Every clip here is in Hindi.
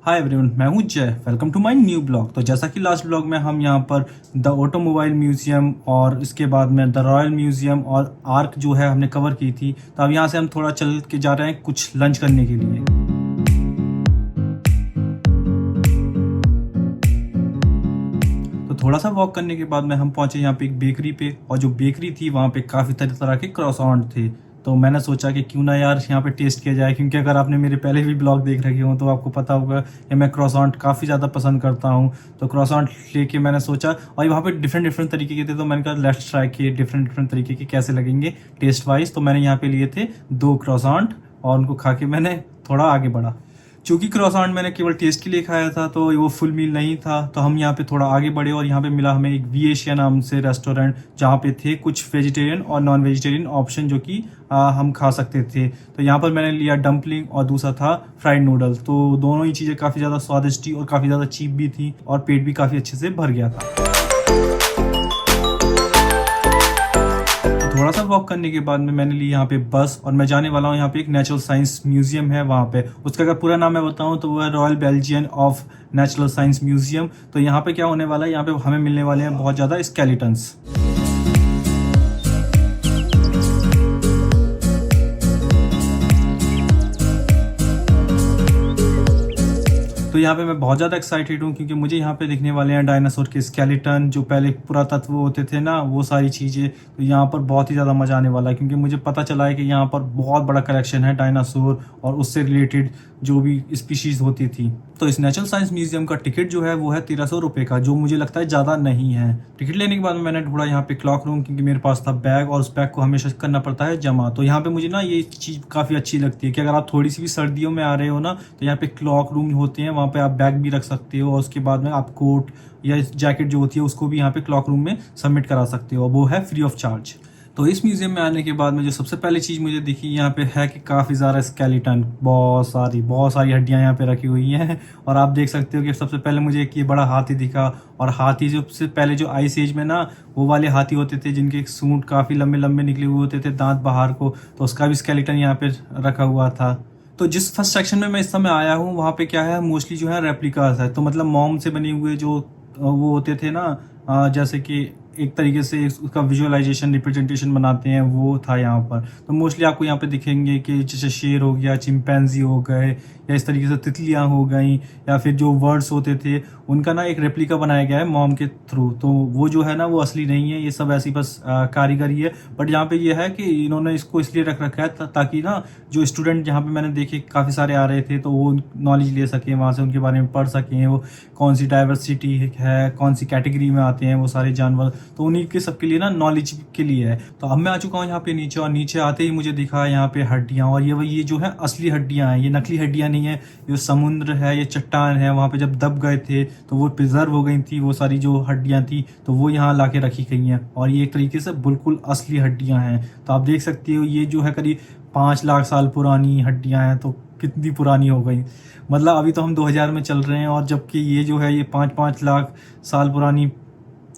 हाय एवरीवन, मैं हूं Jay. Welcome to my new blog. तो जैसा कि लास्ट ब्लॉग में हम यहां पर द ऑटोमोबाइल म्यूजियम और इसके बाद में द रॉयल म्यूजियम और आर्क जो है हमने कवर की थी। तो अब यहां से हम थोड़ा चल के जा रहे हैं कुछ लंच करने के लिए। तो थोड़ा सा वॉक करने के बाद में हम पहुंचे यहाँ पे एक बेकरी पे, और जो बेकरी थी वहाँ पे काफ़ी तरह तरह के क्रॉसॉन्ट थे। तो मैंने सोचा कि क्यों ना यार यहाँ पे टेस्ट किया जाए, क्योंकि अगर आपने मेरे पहले भी ब्लॉग देख रखे हो तो आपको पता होगा कि मैं क्रॉसॉन्ट काफ़ी ज़्यादा पसंद करता हूँ। तो क्रॉसॉन्ट लेके मैंने सोचा, और वहाँ पे डिफरेंट डिफरेंट तरीके के थे, तो मैंने कहा लेट्स ट्राई किए डिफरेंट डिफरेंट तरीके के कैसे लगेंगे टेस्ट वाइज। तो मैंने यहाँ पे लिए थे 2 क्रॉसॉन्ट और उनको खा के मैंने थोड़ा आगे बढ़ा। चूँकि क्रॉसॉन्ट मैंने केवल टेस्ट के लिए खाया था तो वो फुल मील नहीं था, तो हम यहाँ पे थोड़ा आगे बढ़े और यहाँ पे मिला हमें एक वी एशिया नाम से रेस्टोरेंट, जहाँ पे थे कुछ वेजिटेरियन और नॉन वेजिटेरियन ऑप्शन जो कि हम खा सकते थे। तो यहाँ पर मैंने लिया डम्पलिंग और दूसरा था फ्राइड नूडल्स। तो दोनों ही चीज़ें काफ़ी ज़्यादा स्वादिष्ट और काफ़ी ज़्यादा चीप भी थी और पेट भी काफ़ी अच्छे से भर गया था। थोड़ा सा वॉक करने के बाद में मैंने ली यहाँ पे बस, और मैं जाने वाला हूँ यहाँ पे एक नेचुरल साइंस म्यूजियम है वहाँ पे। उसका अगर पूरा नाम मैं बताऊँ तो वो है royal Belgian of natural science museum. तो यहाँ पे क्या होने वाला है, यहाँ पे हमें मिलने वाले हैं बहुत ज़्यादा स्केलेटन्स। तो यहाँ पे मैं बहुत ज़्यादा एक्साइटेड हूँ, क्योंकि मुझे यहाँ पे दिखने वाले हैं डायनासोर के स्केलेटन, जो पहले पुरातत्व होते थे ना, वो सारी चीज़ें। तो यहाँ पर बहुत ही ज़्यादा मज़ा आने वाला है, क्योंकि मुझे पता चला है कि यहाँ पर बहुत बड़ा कलेक्शन है डायनासोर और उससे रिलेटेड जो भी स्पीशीज़ होती थी। तो इस नेचुरल साइंस म्यूजियम का टिकट जो है वो है 1300 रुपये का, जो मुझे लगता है ज़्यादा नहीं है। टिकट लेने के बाद मैंने ढूंढा यहाँ पे क्लॉक रूम, क्योंकि मेरे पास था बैग और उस बैग को हमेशा करना पड़ता है जमा। तो यहाँ पे मुझे ना ये चीज़ काफ़ी अच्छी लगती है कि अगर आप थोड़ी सी भी सर्दियों में आ रहे हो ना, तो यहाँ पे क्लॉक रूम होते हैं, वहाँ पे आप बैग भी रख सकते हो और उसके बाद में आप कोट या जैकेट जो होती है उसको भी यहाँ पे क्लॉक रूम में सबमिट करा सकते हो, वो है फ्री ऑफ चार्ज। तो इस म्यूजियम में आने के बाद में जो सबसे पहली चीज़ मुझे दिखी यहाँ पे है कि काफ़ी ज़्यादा स्केलेटन, बहुत सारी हड्डियाँ यहाँ पे रखी हुई हैं। और आप देख सकते हो कि सबसे पहले मुझे एक ये बड़ा हाथी दिखा, और हाथी जो सबसे पहले जो आइस एज में ना वो वाले हाथी होते थे जिनके सूंड काफ़ी लंबे लंबे निकले हुए होते थे, दांत बाहर को, तो उसका भी स्केलेटन यहाँ पे रखा हुआ था। तो जिस फर्स्ट सेक्शन में मैं इस समय आया हूँ वहाँ पे क्या है, मोस्टली जो है रेप्लिकास है। तो मतलब मोम से बने हुए जो वो होते थे ना, जैसे कि एक तरीके से उसका विजुअलाइजेशन रिप्रेजेंटेशन बनाते हैं, वो था यहाँ पर। तो मोस्टली आपको यहाँ पे दिखेंगे कि जैसे शेर हो गया, चिंपैंजी हो गए, या इस तरीके से तितलियाँ हो गई, या फिर जो वर्ड्स होते थे उनका ना एक रेप्लिका बनाया गया है मॉम के थ्रू। तो वो जो है ना वो असली नहीं है, ये सब ऐसी बस कारीगरी है। बट यहाँ पे ये है कि इन्होंने इसको इसलिए रख रखा है ताकि ना जो स्टूडेंट यहाँ पे मैंने देखे काफ़ी सारे आ रहे थे, तो वो नॉलेज ले सकें वहाँ से, उनके बारे में पढ़ सकें, वो कौन सी डाइवर्सिटी है, कौन सी कैटेगरी में आते हैं वो सारे जानवर। तो उन्हीं के सबके लिए ना नॉलेज के लिए है। तो अब मैं आ चुका हूँ यहाँ पे नीचे, और नीचे आते ही मुझे दिखा यहाँ पे हड्डियाँ, और ये जो है असली हड्डियाँ हैं, ये नकली हड्डियाँ नहीं है। ये समुद्र है, ये चट्टान है, वहाँ पे जब दब गए थे तो वो प्रिजर्व हो गई थी, वो सारी जो हड्डियाँ थी, तो वो यहाँ ला के रखी गई हैं, और ये एक तरीके से बिल्कुल असली हड्डियाँ हैं। तो आप देख सकते हो ये जो है करीब 5 लाख साल पुरानी हड्डियाँ हैं। तो कितनी पुरानी हो गई, मतलब अभी तो हम 2000 में चल रहे हैं, और जबकि ये जो है ये 5-5 लाख साल पुरानी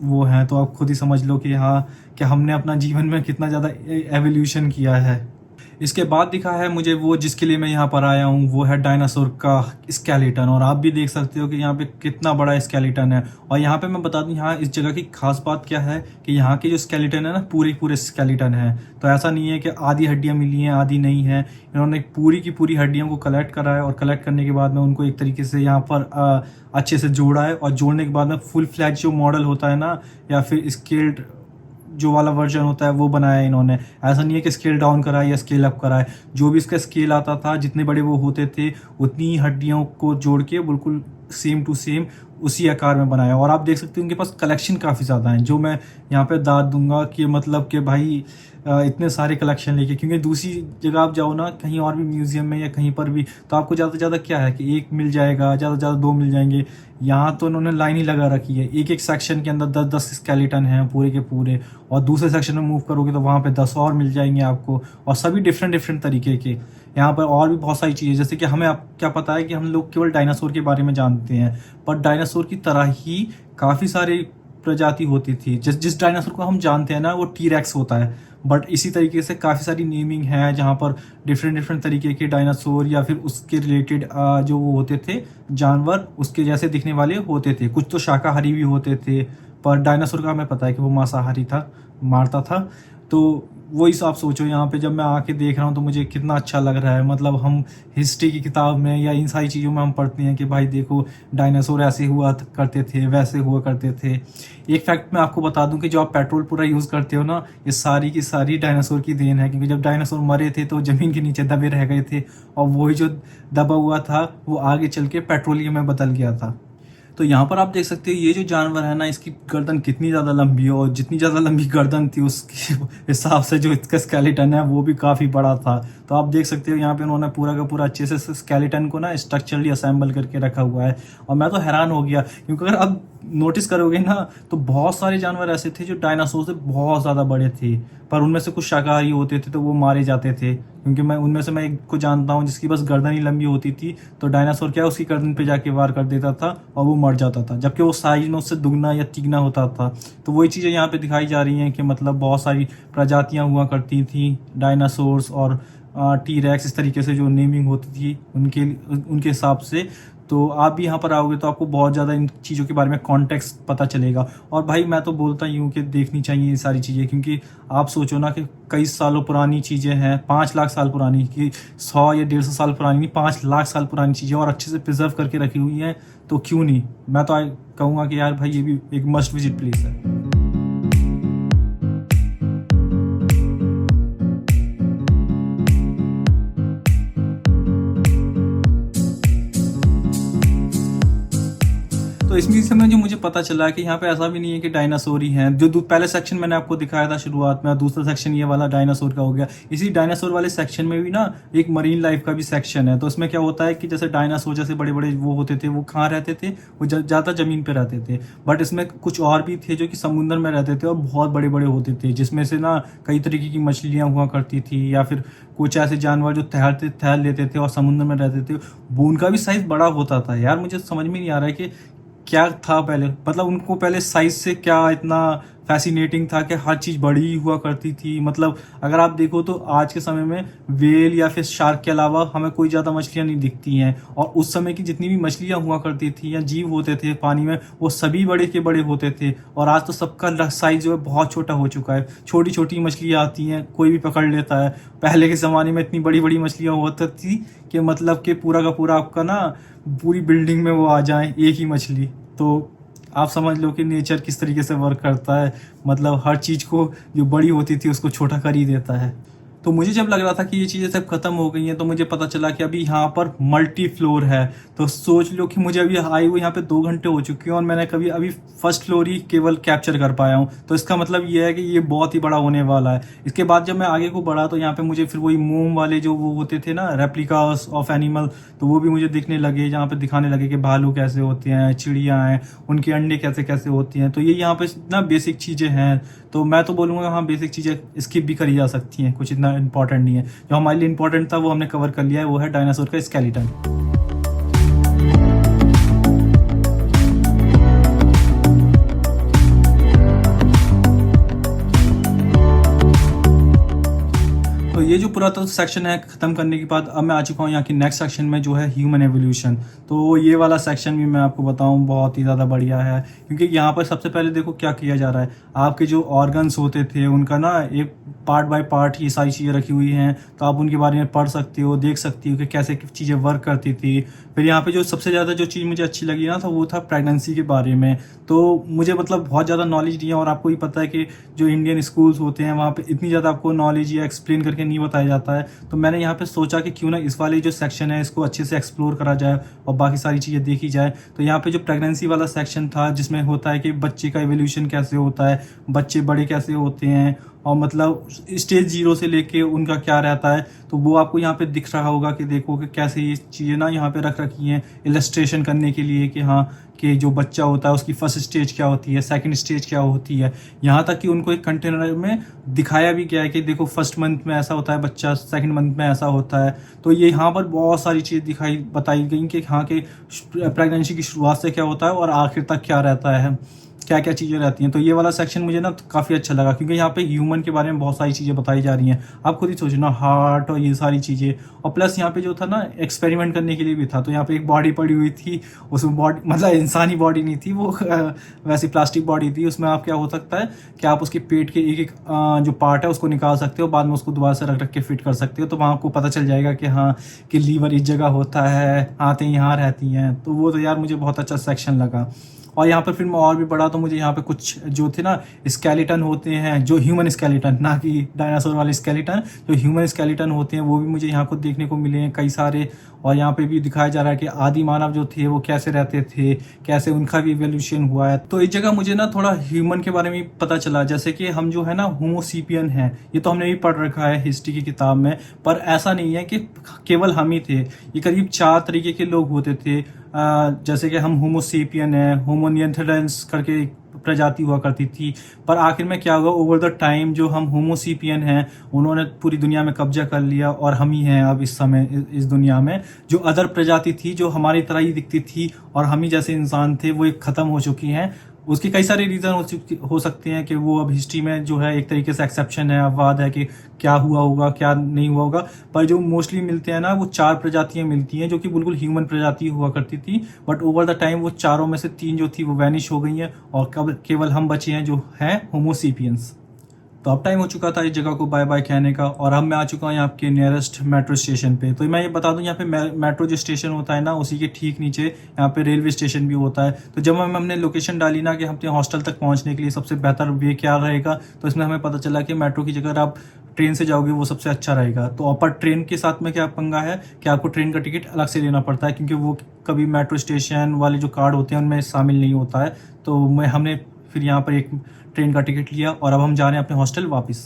वो हैं। तो आप खुद ही समझ लो कि हाँ, कि हमने अपना जीवन में कितना ज़्यादा एवोल्यूशन किया है। इसके बाद दिखा है मुझे वो जिसके लिए मैं यहाँ पर आया हूँ, वो है डायनासोर का स्केलेटन, और आप भी देख सकते हो कि यहाँ पे कितना बड़ा स्केलेटन है। और यहाँ पे मैं बता दूँ, यहाँ इस जगह की खास बात क्या है कि यहाँ के जो स्केलेटन है ना, पूरे स्केलेटन है। तो ऐसा नहीं है कि आधी हड्डियाँ मिली हैं आधी नहीं है, इन्होंने पूरी की पूरी हड्डियों को कलेक्ट करा है, और कलेक्ट करने के बाद में उनको एक तरीके से यहाँ पर अच्छे से जोड़ा है, और जोड़ने के बाद में फुल फ्लैज जो मॉडल होता है ना, या फिर स्केल्ड जो वाला वर्जन होता है वो बनाया है इन्होंने। ऐसा नहीं है कि स्केल डाउन करा है या स्केल अप करा है, जो भी इसका स्केल आता था, जितने बड़े वो होते थे, उतनी हड्डियों को जोड़ के बिल्कुल सेम टू सेम उसी आकार में बनाया। और आप देख सकते हो उनके पास कलेक्शन काफ़ी ज़्यादा है, जो मैं यहाँ पे दाद दूंगा कि मतलब कि भाई इतने सारे कलेक्शन लेके, क्योंकि दूसरी जगह आप जाओ ना, कहीं और भी म्यूजियम में या कहीं पर भी, तो आपको ज़्यादा से ज़्यादा क्या है कि एक मिल जाएगा, ज़्यादा से ज़्यादा 2 मिल जाएंगे। यहाँ तो उन्होंने लाइन ही लगा रखी है, एक सेक्शन के अंदर 10-10 स्केलेटन हैं पूरे के पूरे, और दूसरे सेक्शन में मूव करोगे तो वहाँ पे 10 और मिल जाएंगे आपको, और सभी डिफरेंट तरीके के। यहाँ पर और भी बहुत सारी चीज़ें, जैसे कि हमें आप क्या पता है कि हम लोग केवल डायनासोर के बारे में जानते हैं, पर डायनासोर की तरह ही काफ़ी सारे प्रजाति होती थी। जिस डायनासोर को हम जानते हैं ना वो टी-रेक्स होता है, बट इसी तरीके से काफ़ी सारी नेमिंग है जहाँ पर डिफरेंट डिफरेंट तरीके के डायनासोर या फिर उसके रिलेटेड जो वो होते थे जानवर उसके जैसे दिखने वाले होते थे। कुछ तो शाकाहारी भी होते थे, पर डायनासोर का हमें पता है कि वो मांसाहारी था, मारता था। तो वही आप सोचो यहाँ पे जब मैं आके देख रहा हूँ तो मुझे कितना अच्छा लग रहा है। मतलब हम हिस्ट्री की किताब में या इन सारी चीज़ों में हम पढ़ते हैं कि भाई देखो डायनासोर ऐसे हुआ करते थे, वैसे हुआ करते थे। एक फैक्ट मैं आपको बता दूं कि जो आप पेट्रोल पूरा यूज़ करते हो ना, ये सारी की सारी डायनासोर की देन है, क्योंकि जब डायनासोर मरे थे तो ज़मीन के नीचे दबे रह गए थे और वही जो दबा हुआ था वो आगे चल के पेट्रोलियम में बदल गया था। तो यहाँ पर आप देख सकते हो ये जो जानवर है ना, इसकी गर्दन कितनी ज़्यादा लंबी है, और जितनी ज़्यादा लंबी गर्दन थी उसके हिसाब से जो इसका स्केलेटन है वो भी काफ़ी बड़ा था। तो आप देख सकते हो यहाँ पे उन्होंने पूरा का पूरा अच्छे से स्केलेटन को ना स्ट्रक्चरली असेंबल करके रखा हुआ है। और मैं तो हैरान हो गया, क्योंकि अगर आप नोटिस करोगे ना तो बहुत सारे जानवर ऐसे थे जो डायनासोर से बहुत ज़्यादा बड़े थे, पर उनमें से कुछ शाकाहारी होते थे तो वो मारे जाते थे। क्योंकि मैं उनमें से एक को जानता हूँ जिसकी बस गर्दन ही लंबी होती थी, तो डायनासोर क्या उसकी गर्दन पे जाके वार कर देता था और वो मर जाता था, जबकि वो साइज में उससे दुगना या तिगना होता था। तो वही चीज़ें यहाँ पे दिखाई जा रही हैं कि मतलब बहुत सारी प्रजातियाँ हुआ करती थी डायनासोर्स और टी-रेक्स, इस तरीके से जो नेमिंग होती थी उनके हिसाब से। तो आप भी यहाँ पर आओगे तो आपको बहुत ज़्यादा इन चीज़ों के बारे में कॉन्टेक्स्ट पता चलेगा। और भाई मैं तो बोलता ही हूँ कि देखनी चाहिए ये सारी चीज़ें, क्योंकि आप सोचो ना कि कई सालों पुरानी चीज़ें हैं, 5 लाख साल पुरानी, कि 100 या 150 साल पुरानी नहीं, 5 लाख साल पुरानी चीज़ें और अच्छे से प्रिजर्व करके रखी हुई हैं। तो क्यों नहीं, मैं तो कहूँगा कि यार भाई ये भी एक मस्ट विजिट प्लेस है। तो इस म्यूजियम में जो मुझे पता चला कि यहाँ पे ऐसा भी नहीं है कि डायनासोर ही हैं। जो पहले सेक्शन मैंने आपको दिखाया था शुरुआत में, दूसरा सेक्शन ये वाला डायनासोर का हो गया। इसी डायनासोर वाले सेक्शन में भी ना एक मरीन लाइफ का भी सेक्शन है। तो इसमें क्या होता है कि जैसे डायनासोर जैसे बड़े बड़े वो होते थे, वो कहाँ रहते थे, वो ज़्यादा ज़मीन पर रहते थे। बट इसमें कुछ और भी थे जो कि समुद्र में रहते थे और बहुत बड़े बड़े होते थे, जिसमें से ना कई तरीके की मछलियाँ हुआ करती थी, या फिर कुछ ऐसे जानवर जो तैर लेते थे और समुद्र में रहते थे। वो उनका भी साइज बड़ा होता था। यार मुझे समझ में नहीं आ रहा है कि क्या था पहले, मतलब उनको पहले साइज से क्या इतना फैसिनेटिंग था कि हर चीज़ बड़ी हुआ करती थी। मतलब अगर आप देखो तो आज के समय में वेल या फिर शार्क के अलावा हमें कोई ज़्यादा मछलियाँ नहीं दिखती हैं, और उस समय की जितनी भी मछलियाँ हुआ करती थी या जीव होते थे पानी में, वो सभी बड़े के बड़े होते थे। और आज तो सबका साइज जो है बहुत छोटा हो चुका है। छोटी छोटी मछलियाँ आती हैं, कोई भी पकड़ लेता है। पहले के ज़माने में इतनी बड़ी बड़ी मछलियाँ होती थी कि मतलब कि पूरा का पूरा आपका ना पूरी बिल्डिंग में वो आ जाए एक ही मछली। तो आप समझ लो कि नेचर किस तरीके से वर्क करता है। मतलब हर चीज़ को जो बड़ी होती थी उसको छोटा कर ही देता है। तो मुझे जब लग रहा था कि ये चीज़ें सब खत्म हो गई हैं, तो मुझे पता चला कि अभी यहाँ पर मल्टी फ्लोर है। तो सोच लो कि मुझे अभी आए हुए यहाँ पे 2 घंटे हो चुके हैं और मैंने कभी अभी फर्स्ट फ्लोर ही केवल कैप्चर कर पाया हूँ। तो इसका मतलब ये है कि ये बहुत ही बड़ा होने वाला है। इसके बाद जब मैं आगे को बढ़ा तो यहाँ पे मुझे फिर वही मोम वाले जो वो होते थे ना, रेप्लिकास ऑफ एनिमल, तो वो भी मुझे दिखने लगे, जहाँ पे दिखाने लगे कि भालू कैसे होते हैं, चिड़िया हैं, उनके अंडे कैसे कैसे होती हैं। तो ये यहाँ पे ना बेसिक चीज़ें हैं। तो मैं तो बोलूँगा हाँ, बेसिक चीज़ें स्किप भी करी जा सकती हैं, कुछ इतना इंपॉर्टेंट नहीं है। जो हमारे लिए इंपॉर्टेंट था वो हमने कवर कर लिया है, वो है डायनासोर का स्केलेटन। तो ये जो पुरातत्व सेक्शन है खत्म करने के बाद अब मैं आ चुका हूँ यहाँ की नेक्स्ट सेक्शन में, जो है ह्यूमन एवोल्यूशन। तो ये वाला सेक्शन भी मैं आपको बताऊँ बहुत ही ज़्यादा बढ़िया है, क्योंकि यहाँ पर सबसे पहले देखो क्या किया जा रहा है। आपके जो ऑर्गन्स होते थे उनका ना एक पार्ट बाय पार्ट ही सारी चीज़ें रखी हुई हैं, तो आप उनके बारे में पढ़ सकते हो, देख सकती हो कि कैसे चीज़ें वर्क करती थी। फिर यहाँ पे जो सबसे ज़्यादा जो चीज़ मुझे अच्छी लगी ना, तो वो था प्रेगनेंसी के बारे में। तो मुझे मतलब बहुत ज़्यादा नॉलेज नहीं है, और आपको ही पता है कि जो इंडियन स्कूल्स होते हैं वहाँ पे इतनी ज़्यादा आपको नॉलेज या एक्सप्लेन करके नहीं बताया जाता है। तो मैंने यहाँ पे सोचा कि क्यों ना इस वाले जो सेक्शन है इसको अच्छे से एक्सप्लोर करा जाए और बाकी सारी चीज़ें देखी जाए। तो यहाँ पे जो प्रेगनेंसी वाला सेक्शन था, जिसमें होता है कि बच्चे का एवोल्यूशन कैसे होता है, बच्चे बड़े कैसे होते हैं, और मतलब स्टेज 0 से लेके उनका क्या रहता है, तो वो आपको यहाँ पे दिख रहा होगा कि देखो कि कैसे ये चीज़ें ना यहाँ पे रख रखी हैं इलस्ट्रेशन करने के लिए कि हाँ, कि जो बच्चा होता है उसकी फर्स्ट स्टेज क्या होती है, सेकंड स्टेज क्या होती है। यहाँ तक कि उनको एक कंटेनर में दिखाया भी गया है कि देखो फर्स्ट मंथ में ऐसा होता है बच्चा, सेकंड मंथ में ऐसा होता है। तो ये यहाँ पर बहुत सारी चीज़ बताई गई कि हाँ, कि प्रेगनेंसी की शुरुआत से क्या होता है और आखिर तक क्या रहता है। क्या क्या चीज़ें रहती हैं। तो ये वाला सेक्शन मुझे ना काफ़ी अच्छा लगा, क्योंकि यहाँ पे ह्यूमन के बारे में बहुत सारी चीज़ें बताई जा रही हैं। आप खुद ही सोचो ना, हार्ट और ये सारी चीज़ें, और प्लस यहाँ पे जो था ना एक्सपेरिमेंट करने के लिए भी था। तो यहाँ पे एक बॉडी पड़ी हुई थी, उसमें बॉडी मतलब इंसानी बॉडी नहीं थी वो, वैसी प्लास्टिक बॉडी थी। उसमें आप क्या हो सकता है कि आप उसके पेट के एक एक जो पार्ट है उसको निकाल सकते हो, बाद में उसको दोबारा से रख रख के फिट कर सकते हो। तो वहाँ आपको पता चल जाएगा कि हाँ कि लीवर इस जगह होता है, आंतें यहाँ रहती हैं। तो वो तो यार मुझे बहुत अच्छा सेक्शन लगा। और यहाँ पर फिर मैं और भी पढ़ा तो मुझे यहाँ पे कुछ जो थे ना स्केलेटन होते हैं, जो ह्यूमन स्केलेटन, ना कि डायनासोर वाले स्केलेटन, जो ह्यूमन स्केलेटन होते हैं वो भी मुझे यहाँ को देखने को मिले हैं कई सारे। और यहाँ पे भी दिखाया जा रहा है कि आदि मानव जो थे वो कैसे रहते थे, कैसे उनका भी इवोल्यूशन हुआ है। तो इस जगह मुझे ना थोड़ा ह्यूमन के बारे में पता चला, जैसे कि हम जो है ना होमोसेपियन हैं, ये तो हमने भी पढ़ रखा है हिस्ट्री की किताब में, पर ऐसा नहीं है कि केवल हम ही थे। ये करीब 4 तरीके के लोग होते थे। जैसे कि हम होमोसेपियन है, होमो निएंडरथैलेंस करके प्रजाति हुआ करती थी। पर आखिर में क्या हुआ, ओवर द टाइम जो हम होमोसेपियन हैं उन्होंने पूरी दुनिया में कब्जा कर लिया, और हम ही हैं अब इस समय इस दुनिया में। जो अदर प्रजाति थी जो हमारी तरह ही दिखती थी और हम ही जैसे इंसान थे, वो एक खत्म हो चुकी हैं। उसकी कई सारे रीज़न हो सकते हैं कि वो अब हिस्ट्री में जो है एक तरीके से एक्सेप्शन है, अपवाद है कि क्या हुआ होगा क्या नहीं हुआ होगा। पर जो मोस्टली मिलते हैं ना, वो 4 प्रजातियां मिलती हैं जो कि बिल्कुल ह्यूमन प्रजाति हुआ करती थी। बट ओवर द टाइम वो चारों में से 3 जो थी वो वैनिश हो गई हैं, और केवल हम बचे हैं जो हैं होमोसेपियंस। तो अब टाइम हो चुका था इस जगह को बाय बाय कहने का, और अब मैं आ चुका हूँ यहाँ आपके नियरेस्ट मेट्रो स्टेशन पे। तो मैं ये बता दूँ, यहाँ पे मेट्रो जो स्टेशन होता है ना, उसी के ठीक नीचे यहाँ पे रेलवे स्टेशन भी होता है। तो जब हमने लोकेशन डाली ना कि अपने हॉस्टल तक पहुँचने के लिए सबसे बेहतर वे क्या रहेगा, तो इसमें हमें पता चला कि मेट्रो की जगह आप ट्रेन से जाओगे वो सबसे अच्छा रहेगा। तो पर ट्रेन के साथ में क्या पंगा है कि आपको ट्रेन का टिकट अलग से लेना पड़ता है, क्योंकि वो कभी मेट्रो स्टेशन वाले जो कार्ड होते हैं उनमें शामिल नहीं होता है। तो हमने फिर यहाँ पर एक ट्रेन का टिकट लिया, और अब हम जा रहे हैं अपने हॉस्टल वापस।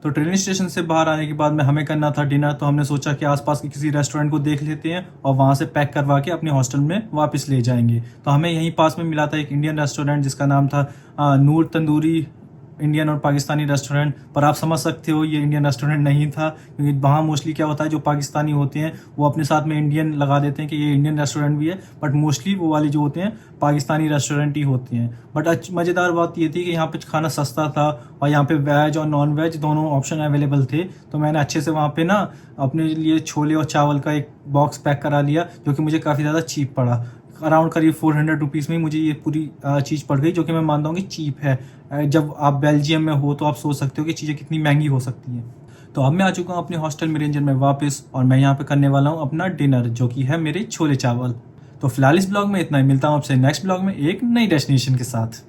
तो ट्रेन स्टेशन से बाहर आने के बाद में हमें करना था डिनर। तो हमने सोचा कि आसपास के किसी रेस्टोरेंट को देख लेते हैं और वहाँ से पैक करवा के अपने हॉस्टल में वापस ले जाएंगे। तो हमें यहीं पास में मिला था एक इंडियन रेस्टोरेंट जिसका नाम था नूर तंदूरी इंडियन और पाकिस्तानी रेस्टोरेंट। पर आप समझ सकते हो ये इंडियन रेस्टोरेंट नहीं था, क्योंकि वहाँ मोस्टली क्या होता है, जो पाकिस्तानी होते हैं वो अपने साथ में इंडियन लगा देते हैं कि ये इंडियन रेस्टोरेंट भी है, बट मोस्टली वो वाले जो होते हैं पाकिस्तानी रेस्टोरेंट ही होते हैं। बट मज़ेदार बात ये थी कि यहाँ पे खाना सस्ता था, और यहाँ पे वेज और नॉन वेज दोनों ऑप्शन अवेलेबल थे। तो मैंने अच्छे से वहाँ पे ना अपने लिए छोले और चावल का एक बॉक्स पैक करा लिया, जो कि मुझे काफ़ी ज़्यादा चीप पड़ा। अराउंड करीब 400 रुपीज़ में मुझे ये पूरी चीज़ पड़ गई, जो कि मैं मानता हूँ कि चीप है। जब आप बेल्जियम में हो तो आप सोच सकते हो कि चीज़ें कितनी महंगी हो सकती हैं। तो अब मैं आ चुका हूँ अपने हॉस्टल मैनेजर में वापस, और मैं यहाँ पे करने वाला हूँ अपना डिनर, जो कि है मेरे छोले चावल। तो फिलहाल इस ब्लॉग में इतना ही। मिलता हूँ आपसे नेक्स्ट ब्लॉग में एक नई डेस्टिनेशन के साथ।